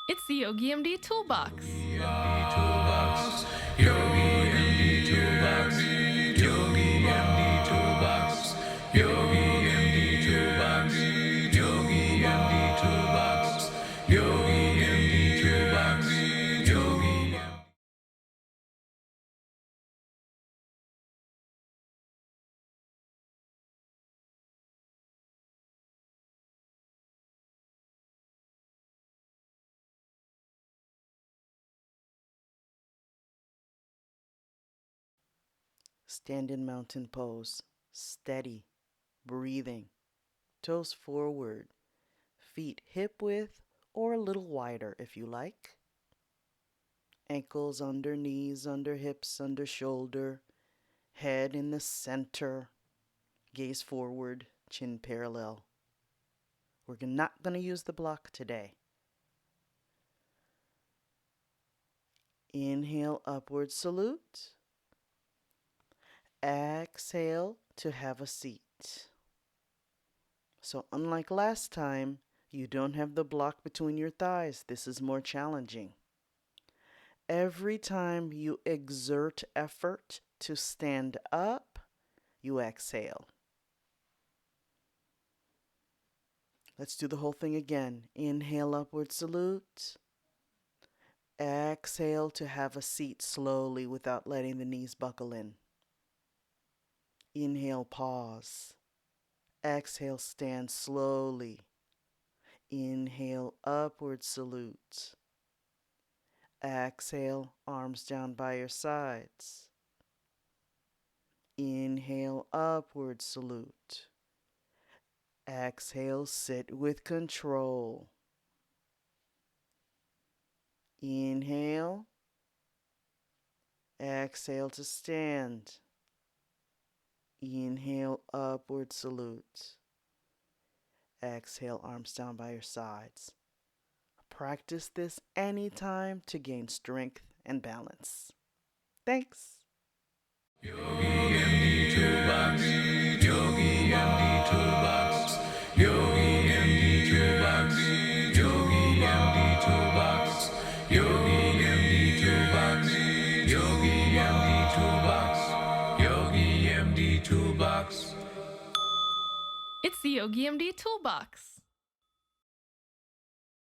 It's the YOGI MD Toolbox. YOGI MD Toolbox. YOGI MD Toolbox. YOGI MD Toolbox. YOGI MD Toolbox. YOGI MD Toolbox. YOGI. Stand in mountain pose, steady, breathing, toes forward, feet hip width or a little wider if you like. Ankles under knees, under hips, under shoulder, head in the center, gaze forward, chin parallel. We're not going to use the block today. Inhale, upward salute. Exhale to have a seat. So unlike last time, you don't have the block between your thighs. This is more challenging. Every time you exert effort to stand up, you exhale. Let's do the whole thing again. Inhale, upward salute. Exhale to have a seat slowly without letting the knees buckle in. Inhale, pause. Exhale, stand slowly. Inhale, upward salute. Exhale, arms down by your sides. Inhale, upward salute. Exhale, sit with control. Inhale. Exhale to stand. Inhale, upward salute. Exhale, arms down by your sides. Practice this anytime to gain strength and balance. Thanks. YOGI MD Toolbox. YOGI MD Toolbox. YOGI MD Toolbox. YOGI MD Toolbox. YOGI MD Toolbox. YOGI MD Toolbox. YOGI MD Toolbox. It's the YOGI MD Toolbox.